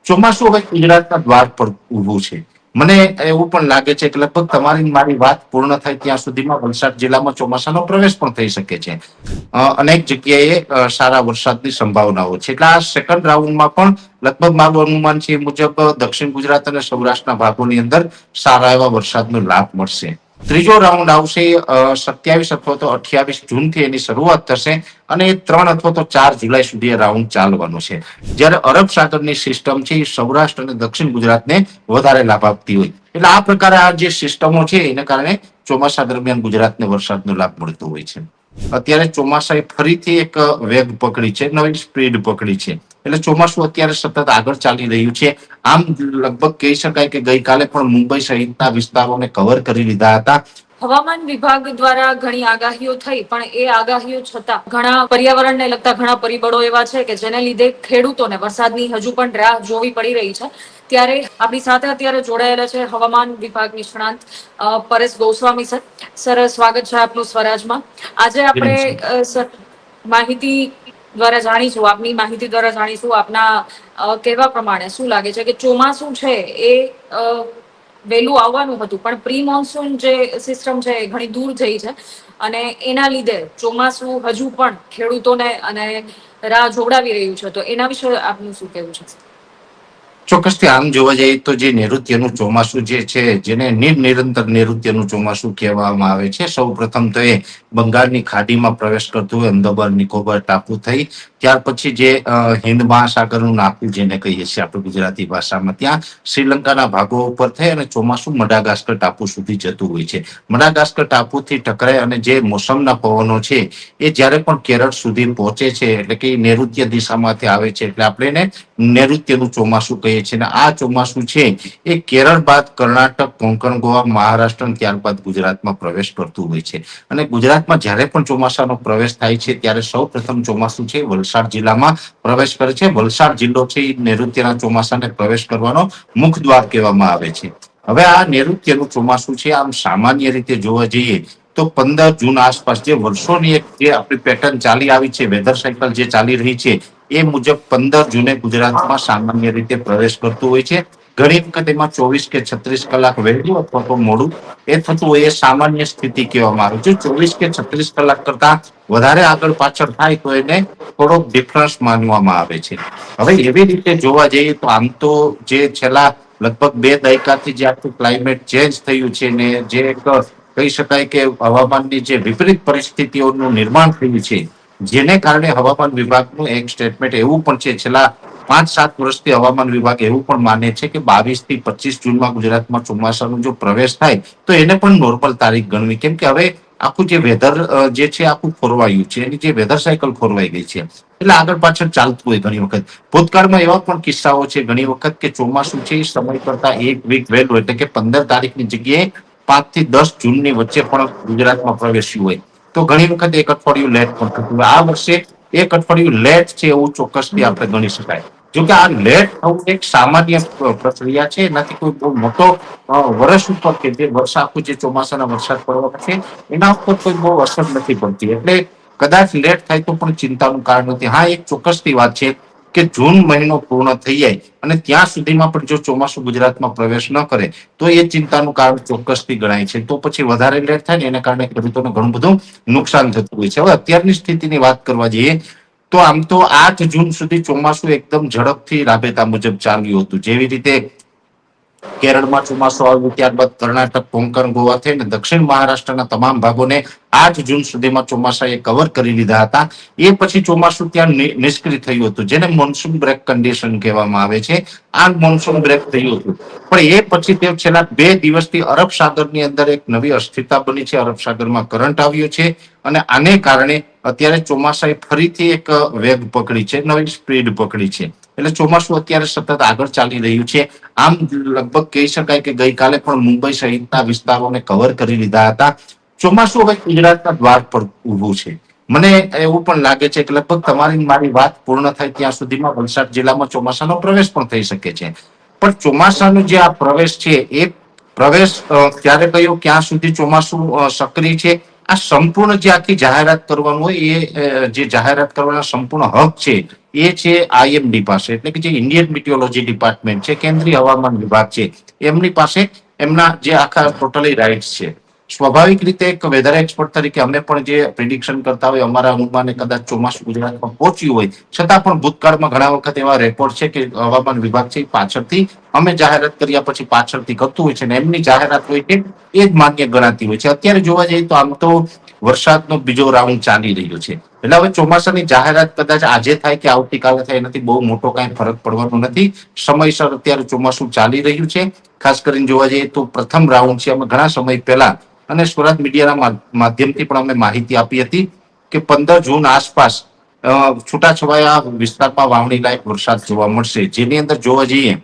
ચોમાસું હવે ગુજરાતના દ્વાર પર ઊભું છે. મને એવું પણ લાગે છે કે લગભગ તમારી મારી વાત પૂર્ણ થાય ત્યાં સુધીમાં વલસાડ જિલ્લામાં ચોમાસાનો પ્રવેશ પણ થઈ શકે છે. અનેક જગ્યાએ સારા વરસાદની સંભાવનાઓ છે. એટલે આ સેકન્ડ રાઉન્ડમાં પણ લગભગ મારું અનુમાન છે એ મુજબ દક્ષિણ ગુજરાત અને સૌરાષ્ટ્રના ભાગોની અંદર સારા એવા વરસાદનો લાભ મળશે. ત્રીજો રાઉન્ડ આવશે 27 અથવા તો 28 જૂનથી એની શરૂઆત થશે અને 3 અથવા તો 4 જુલાઈ સુધી એ રાઉન્ડ ચાલવાનો છે. જ્યારે અરબ સાગરની સિસ્ટમ છે એ સૌરાષ્ટ્ર અને દક્ષિણ ગુજરાતને વધારે લાભ આપતી હોય. એટલે આ પ્રકારે આ જે સિસ્ટમો છે એને કારણે ચોમાસા દરમિયાન ગુજરાતને વરસાદનો લાભ મળતો હોય છે. અત્યારે ચોમાસાએ ફરીથી એક વેગ પકડી છે, નવી સ્પીડ પકડી છે. એટલે ચોમાસું અત્યારે સતત આગળ ચાલી રહ્યું છે. આમ લગભગ કહી શકાય કે ગઈકાલે પણ મુંબઈ સહિતના વિસ્તારોને કવર કરી લીધા હતા. હવામાન વિભાગ દ્વારા ઘણી આગાહીઓ થઈ, પણ એ આગાહીઓ છતાં ઘણા પર્યાવરણને લગતા ઘણા પરિબળો એવા છે કે જેને લીધે ખેડૂતોને વરસાદની હજુ પણ રાહ જોવી પડી રહી છે. ત્યારે આપણી સાથે અત્યારે જોડાયેલા છે હવામાન વિભાગ નિષ્ણાંત પરેશ ગોસ્વામી સર. સર, સ્વાગત છે આપનું સ્વરાજમાં. આજે આપણે માહિતી દ્વારા જાણીશું, આપની માહિતી દ્વારા જાણીશું આપના કહેવા પ્રમાણે શું લાગે છે કે ચોમાસું છે એ વહેલું આવવાનું હતું, પણ પ્રી મોન્સૂન જે સિસ્ટમ છે એ ઘણી દૂર જઈ છે અને એના લીધે ચોમાસું હજુ પણ ખેડૂતોને અને રાહ જોવડાવી રહ્યું છે. તો એના વિશે આપનું શું કહેવું છે? ચોક્કસથી આમ જોવા જઈએ તો જે નૈઋત્યનું ચોમાસું જે છે, જેને નિરંતર નૈઋત્યનું ચોમાસું કહેવામાં આવે છે, સૌ પ્રથમ તો એ બંગાળની ખાડીમાં પ્રવેશ કરતું હોય અંદમાન નિકોબાર ટાપુ થઈ, ત્યાર પછી જે હિન્દ મહાસાગરનું નાપું જેને કહીએ છીએ આપણે ગુજરાતી ભાષામાં, ત્યાં શ્રીલંકાના ભાગો ઉપર થઈ અને ચોમાસું મડાગાસ્કર ટાપુ સુધી જતું હોય છે. મડાગાસ્કર ટાપુથી ટકરાય અને જે મોસમના પવનો છે એ જ્યારે પણ કેરળ સુધી પહોંચે છે, એટલે કે નૈઋત્ય દિશામાંથી આવે છે, એટલે આપણે એને નૈઋત્યનું ચોમાસું કહીએ છીએ. અને આ ચોમાસું છે એ કેરળ બાદ કર્ણાટક, કોંકણ, ગોવા, મહારાષ્ટ્ર ત્યારબાદ ગુજરાતમાં પ્રવેશ કરતું હોય છે. અને ગુજરાતમાં જ્યારે પણ ચોમાસાનો પ્રવેશ થાય છે ત્યારે સૌ પ્રથમ ચોમાસું છે વલસાડ જિલ્લામાં પ્રવેશ કરે છે. વલસાડ જિલ્લો છે એ નૈઋત્યના ચોમાસાને પ્રવેશ કરવાનો મુખ દ્વાર કહેવામાં આવે છે. હવે આ નૈઋત્યનું ચોમાસું છે આમ સામાન્ય રીતે જોવા જઈએ તો 15 જૂન આસપાસ જે વર્ષોની એક જે આપણી પેટર્ન ચાલી આવી છે, વેધર સાયકલ જે ચાલી રહી છે એ મુજબ 15 જૂને ગુજરાતમાં સામાન્ય રીતે પ્રવેશ કરતું હોય છે. ઘણી વખત એમાં 24 કે 36 કલાક વહેલું અથવા તો મોડું એ થતું હોય, એ સામાન્ય સ્થિતિ કહેવામાં આવે છે. 24 કે 36 કલાક કરતા વધારે આગળ પાછળ થાય તો એને થોડોક ડિફરન્સ માનવામાં આવે છે. હવે એવી રીતે જોવા જઈએ તો આમ તો જે છેલ્લા લગભગ 2 દાયકાથી જે આખું ક્લાઇમેટ ચેન્જ થયું છે ને જે એક કહી શકાય કે હવામાનની જે વિપરીત પરિસ્થિતિઓનું નિર્માણ થયું છે, જેને કારણે હવામાન વિભાગનું એક સ્ટેટમેન્ટ એવું પણ છે, છેલ્લા 5-7 વર્ષથી હવામાન વિભાગ એવું પણ માને છે કે 22 થી 25 જૂનમાં ગુજરાતમાં ચોમાસાનો જો પ્રવેશ થાય તો એને પણ નોર્મલ તારીખ ગણવી. કેમ કે હવે આખું જે વેધર જે છે આખું ખોરવાયું છે, એની જે વેધર સાયકલ ખોરવાઈ ગઈ છે. એટલે આગળ પાછળ ચાલતું હોય ઘણી વખત. ભૂતકાળમાં એવા પણ કિસ્સાઓ છે ઘણી વખત કે ચોમાસું છે એ સમય કરતા એક વીક વહેલું, એટલે કે 15 તારીખની જગ્યાએ 5 થી 10 જૂનની વચ્ચે પણ ગુજરાતમાં પ્રવેશ્યું હોય તો ઘણી વખત એક અઠવાડિયું લેટ પણ થતું હોય. આ વર્ષે એક અઠવાડિયું લેટ છે એવું ચોક્કસથી આપણે ગણી શકાય. જોકે આ લેટ થવું એક સામાન્ય પ્રક્રિયા છે, એનાથી કોઈ બહુ મોટો વર્ષ ઉપર કે જે વર્ષ આખું જે ચોમાસાના વરસાદ પડવા છે એના ઉપર કોઈ બહુ અસર નથી પડતી. એટલે કદાચ લેટ થાય તો પણ ચિંતાનું કારણ નથી. હા, એક ચોક્કસની વાત છે કે જૂન મહિનો પૂર્ણ થઈ જાય અને ત્યાં સુધીમાં પણ જો ચોમાસું ગુજરાતમાં પ્રવેશ ન કરે તો એ ચિંતાનું કારણ ચોક્કસથી ગણાય છે. તો પછી વધારે લેટ થાય ને એને કારણે ખેડૂતોને ઘણું બધું નુકસાન થતું હોય છે. હવે અત્યારની સ્થિતિની વાત કરવા જઈએ તો આમ તો 8 જૂન સુધી ચોમાસું એકદમ ઝડપથી રાબેતા મુજબ ચાલ્યું હતું. જેવી રીતે કેરળમાં ચોમાસું આવ્યું, ત્યારબાદ કર્ણાટક, કોંકણ, ગોવા થઈને દક્ષિણ મહારાષ્ટ્રના તમામ ભાગોને 8 જૂન સુધીમાં ચોમાસાએ કવર કરી લીધા હતા. એ પછી ચોમાસું ત્યાં નિષ્ક્રિય થયું હતું, જેને મોન્સૂન બ્રેક કન્ડિશન કહેવામાં આવે છે. આ મોન્સૂન બ્રેક થયું હતું, પણ એ પછી તે છેલ્લા 2 દિવસથી અરબ સાગરની અંદર એક નવી અસ્થિરતા બની છે. અરબ સાગરમાં કરંટ આવ્યો છે અને આને કારણે અત્યારે ચોમાસાએ ફરીથી એક વેગ પકડી છે, નવી સ્પીડ પકડી છે. એટલે ચોમાસું અત્યારે સતત આગળ ચાલી રહ્યું છે. આમ લગભગ કહી શકાય કે ગઈકાલે પણ મુંબઈ સહિતના વિસ્તારોને કવર કરી લીધા હતા. ચોમાસું હવે ગુજરાતના દ્વાર પર ઊભું છે. મને એવું પણ લાગે છે કે લગભગ તમારી મારી વાત પૂર્ણ થાય ત્યાં સુધીમાં વલસાડ જિલ્લામાં ચોમાસાનો પ્રવેશ પણ થઈ શકે છે. પણ ચોમાસાનો જે આ પ્રવેશ છે એ પ્રવેશ ક્યારે કયો, ક્યાં સુધી ચોમાસું સક્રિય છે, આ સંપૂર્ણ જે આખી જાહેરાત કરવાનું હોય એ જે જાહેરાત કરવાના સંપૂર્ણ હક છે એ છે IMD પાસે, એટલે કે જે ઇન્ડિયન મિટિયોલોજી ડિપાર્ટમેન્ટ છે, કેન્દ્રીય હવામાન વિભાગ છે, એમની પાસે એમના જે આખા ટોટલી રાઇટ્સ છે. સ્વાભાવિક રીતે એક વેધર એક્સપર્ટ તરીકે અમે પણ જે પ્રિડિક્શન કરતા હોય, અમારા અનુમાને કદાચ ચોમાસું ગુજરાતમાં પહોંચ્યું હોય, છતાં પણ ભૂતકાળમાં ઘણા વખત એવા રેકોર્ડ છે કે હવામાન વિભાગ છે પાછળથી અમે જાહેરાત કર્યા પછી પાછળથી કરતું હોય છે, ને એમની જાહેરાત હોય છે એ જ માન્ય ગણાતી હોય છે. અત્યારે જોવા જઈએ તો આમ તો વરસાદનો બીજો રાઉન્ડ ચાલી રહ્યો છે, એટલે હવે ચોમાસાની જાહેરાત કદાચ આજે થાય કે આવતીકાલે થાય, એનાથી બહુ મોટો કઈ ફરક પડવાનો નથી. સમયસર અત્યારે ચોમાસું ચાલી રહ્યું છે. ખાસ કરીને જોવા જઈએ તો પ્રથમ રાઉન્ડ છે. અમે ઘણા સમય પહેલા અને સ્વરાજ મીડિયાના માધ્યમથી પણ અમે માહિતી આપી હતી કે 15 જૂન આસપાસ છૂટાછવાયા વિસ્તારમાં વાવણી લાયક વરસાદ જોવા મળશે, જેની અંદર જોવા જઈએ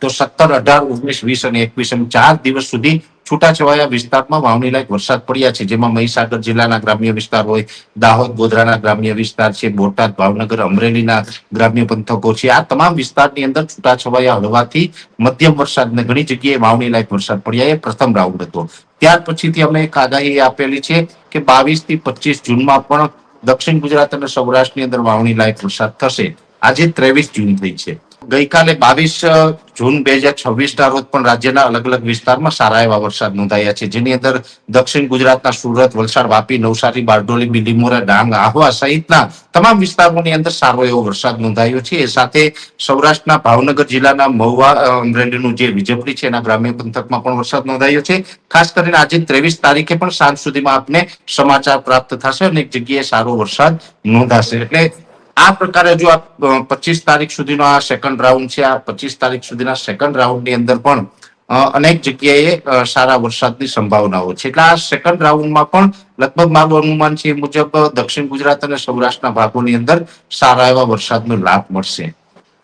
તો 17, 18, 19, 20 અને 21 એમ 4 દિવસ સુધી છૂટાછવાયા વિસ્તારમાં વાવણી લાયક વરસાદ પડ્યા છે, જેમાં મહીસાગર જિલ્લાના ગ્રામ્ય વિસ્તાર હોય, દાહોદ ગોધરાના ગ્રામ્ય વિસ્તાર છે, બોટાદ ભાવનગર અમરેલીના ગ્રામ્ય પંથકો છે. આ તમામ વિસ્તારની અંદર છૂટાછવાયા હળવાથી મધ્યમ વરસાદને ઘણી જગ્યાએ વાવણી લાયક વરસાદ પડ્યા. એ પ્રથમ રાઉન્ડ હતો. ત્યાર પછીથી અમે એક આગાહી આપેલી છે કે 22 થી 25 જૂનમાં પણ દક્ષિણ ગુજરાત અને સૌરાષ્ટ્રની અંદર વાવણી લાયક વરસાદ થશે. આજે 23 જૂન થઈ છે. ગઈકાલે 22 જૂન 2026 ના રોજ પણ રાજ્યના અલગ અલગ વિસ્તારમાં સારા એવા વરસાદ નોંધાયા છે, જેની અંદર દક્ષિણ ગુજરાતના સુરત, વલસાડ, વાપી, નવસારી, બારડોલી, બિલીમોરા, ડાંગ, આહવા સહિતના તમામ વિસ્તારોની અંદર સારો એવો વરસાદ નોંધાયો છે. એ સાથે સૌરાષ્ટ્રના ભાવનગર જિલ્લાના મહુવા, અમરેલીનું જે વિજયપુરી છે એના ગ્રામ્ય પંથકમાં પણ વરસાદ નોંધાયો છે. ખાસ કરીને આજે 23 તારીખે પણ સાંજ સુધીમાં આપને સમાચાર પ્રાપ્ત થશે અને એક જગ્યાએ સારો વરસાદ નોંધાશે. એટલે આ પ્રકારે જો આ 25 તારીખ સુધીનો આ સેકન્ડ રાઉન્ડ છે, આ 25 તારીખ સુધીના સેકન્ડ રાઉન્ડની અંદર પણ અનેક જગ્યાએ સારા વરસાદની સંભાવનાઓ છે. એટલે આ સેકન્ડ રાઉન્ડમાં પણ લગભગ મારું અનુમાન છે એ મુજબ દક્ષિણ ગુજરાત અને સૌરાષ્ટ્રના ભાગોની અંદર સારા એવા વરસાદનો લાભ મળશે.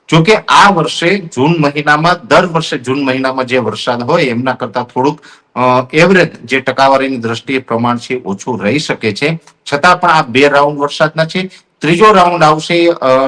જોકે આ વર્ષે જૂન મહિનામાં, દર વર્ષે જૂન મહિનામાં જે વરસાદ હોય એમના કરતા થોડુંક એવરેજ જે ટકાવારીની દ્રષ્ટિએ પ્રમાણ છે ઓછું રહી શકે છે. છતાં પણ આ 2 રાઉન્ડ વરસાદના છે. ત્રીજો રાઉન્ડ આવશે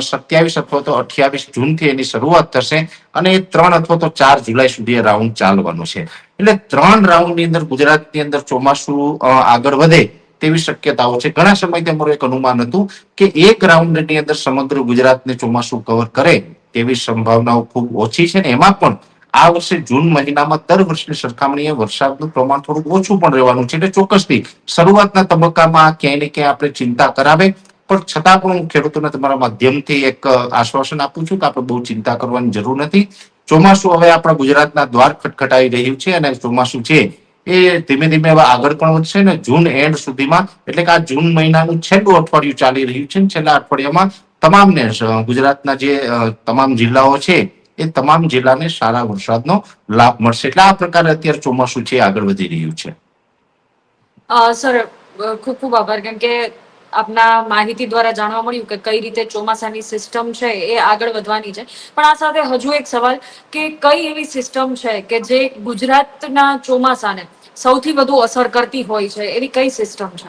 27 અથવા તો 28 જૂનથી એની શરૂઆત થશે અને 3 અથવા તો 4 જુલાઈ સુધી રાઉન્ડ ચાલવાનો છે. એટલે 3 રાઉન્ડની અંદર ગુજરાતની અંદર ચોમાસું આગળ વધે તેવી શક્યતાઓ છે. ઘણા સમયથી અમારું એક અનુમાન હતું કે એક રાઉન્ડની અંદર સમગ્ર ગુજરાતને ચોમાસું કવર કરે તેવી સંભાવનાઓ ખૂબ ઓછી છે, ને એમાં પણ આ વર્ષે જૂન મહિનામાં દર વર્ષની સરખામણીએ વરસાદનું પ્રમાણ થોડું ઓછું પણ રહેવાનું છે. એટલે ચોક્કસથી શરૂઆતના તબક્કામાં ક્યાંય ને ક્યાંય આપણે ચિંતા કરાવે, પણ છતાં પણ હું ખેડૂતોને તમારા માધ્યમથી એક આશ્વાસન આપું છું કે આપણે બહુ ચિંતા કરવાની જરૂર નથી. ચોમાસું હવે આપણા ગુજરાતના દ્વાર ખટખટાઈ રહ્યું છે અને ચોમાસું છે એ ધીમે ધીમે હવે આગળ પણ વધશે ને જૂન એન્ડ સુધીમાં, એટલે કે આ જૂન મહિનાનું છેલ્લું અઠવાડિયું ચાલી રહ્યું છે. છેલ્લા અઠવાડિયામાં તમામને ગુજરાતના જે તમામ જિલ્લાઓ છે એ તમામ જિલ્લાને સારા વરસાદનો લાભ મળશે. એટલે આ પ્રકારે અત્યારે ચોમાસું છે આગળ વધી રહ્યું છે. સર, ખૂબ ખૂબ આભાર, કેમ કે આપના માહિતી દ્વારા જાણવા મળ્યું કે કઈ રીતે ચોમાસાની સિસ્ટમ છે એ આગળ વધવાની છે. પણ આ સાથે હજુ એક સવાલ કે કઈ એવી સિસ્ટમ છે કે જે ગુજરાતના ચોમાસાને સૌથી વધુ અસર કરતી હોય છે, એવી કઈ સિસ્ટમ છે?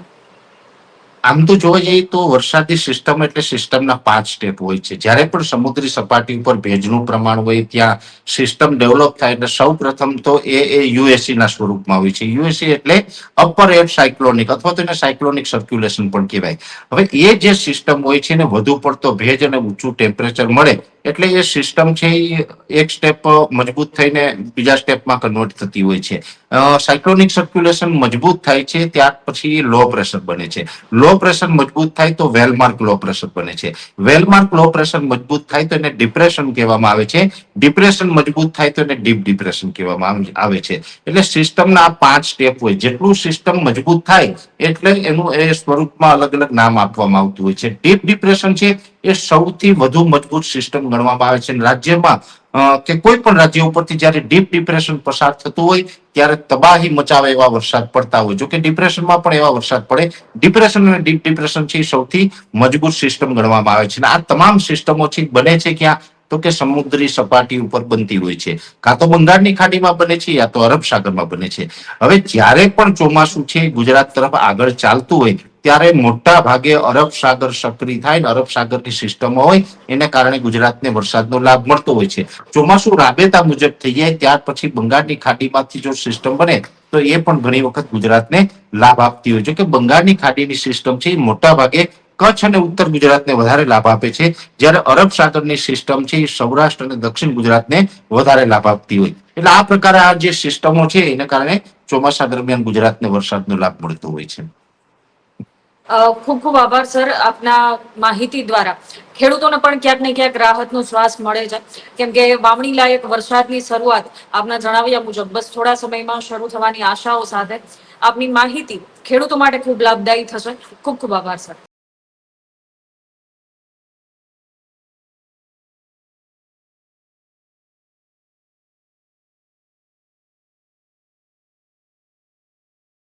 આમ તો જોવા જઈએ તો વરસાદી સિસ્ટમ એટલે સિસ્ટમના 5 સ્ટેપ હોય છે. જ્યારે પણ સમુદ્રી સપાટી ઉપર ભેજનું પ્રમાણ હોય ત્યાં સિસ્ટમ ડેવલપ થાય એટલે સૌ પ્રથમ તો એ યુએસી ના સ્વરૂપમાં હોય છે. યુએસી એટલે અપર એર સાયક્લોનિક અથવા તો એને સાયક્લોનિક સર્ક્યુલેશન પણ કહેવાય. હવે એ જે સિસ્ટમ હોય છે ને વધુ પડતો ભેજ અને ઊંચું ટેમ્પરેચર મળે એટલે એ સિસ્ટમ છે એ એક સ્ટેપ મજબૂત થઈને બીજા સ્ટેપમાં કન્વર્ટ થતી હોય છે. સાયક્લોનિક સર્ક્યુલેશન મજબૂત થાય છે ત્યાર પછી લો પ્રેશર બને છે. લો પ્રેશર મજબૂત થાય તો વેલમાર્ક લો પ્રેશર બને છે. વેલમાર્ક લો પ્રેશર મજબૂત થાય તો એને ડિપ્રેશન કહેવામાં આવે છે. ડિપ્રેશન મજબૂત થાય તો એને ડીપ ડિપ્રેશન કહેવામાં આવે છે. એટલે સિસ્ટમના આ 5 સ્ટેપ હોય. જેટલું સિસ્ટમ મજબૂત થાય એટલે એનું એ સ્વરૂપમાં અલગ અલગ નામ આપવામાં આવતું હોય છે. ડીપ ડિપ્રેશન છે એ સૌથી વધુ મજબૂત સિસ્ટમ ગણવામાં આવે છે. રાજ્યમાં કે કોઈ પણ રાજ્ય ઉપરથી જયારે ડીપ ડિપ્રેશન પસાર થતું હોય ત્યારે તબાહી મચાવે એવા વરસાદ પડતા હોય. જોકે ડિપ્રેશનમાં પણ એવા વરસાદ પડે. ડિપ્રેશન અને ડીપ ડિપ્રેશન છે સૌથી મજબૂત સિસ્ટમ ગણવામાં આવે છે. આ તમામ સિસ્ટમો છે બને છે ક્યાં તો કે સમુદ્રી સપાટી ઉપર બનતી હોય છે. કાં તો બંગાળની ખાડીમાં બને છે યા તો અરબ સાગરમાં બને છે. હવે જ્યારે પણ ચોમાસું છે ગુજરાત તરફ આગળ ચાલતું હોય ત્યારે મોટા ભાગે અરબ સાગર સક્રિય થાય ને અરબ સાગરની સિસ્ટમો હોય એને કારણે ગુજરાતને વરસાદનો લાભ મળતો હોય છે. ચોમાસું રાબેતા મુજબ થઈ જાય ત્યાર પછી બંગાળની ખાડીમાંથી જો સિસ્ટમ બને તો એ પણ ઘણી વખત ગુજરાતને લાભ આપતી હોય છે. કે બંગાળની ખાડીની સિસ્ટમ છે મોટા ભાગે કચ્છ અને ઉત્તર ગુજરાતને વધારે લાભ આપે છે, જ્યારે અરબ સાગરની સિસ્ટમ છે એ સૌરાષ્ટ્ર અને દક્ષિણ ગુજરાતને વધારે લાભ આપતી હોય. એટલે આ પ્રકારે આ જે સિસ્ટમો છે એને કારણે ચોમાસા દરમિયાન ગુજરાતને વરસાદનો લાભ મળતો હોય છે. ખૂબ ખૂબ આભાર સર, આપના માહિતી દ્વારા ખેડૂતોને પણ ક્યાંક ને ક્યાંક રાહતનો શ્વાસ મળે છે, કેમ કે વાવણી લાયક વરસાદની શરૂઆત આપના જણાવ્યા મુજબ બસ થોડા સમયમાં શરૂ થવાની આશાઓ સાથે આપની માહિતી ખેડૂતો માટે ખૂબ લાભદાયી થશે. ખૂબ ખૂબ આભાર સર.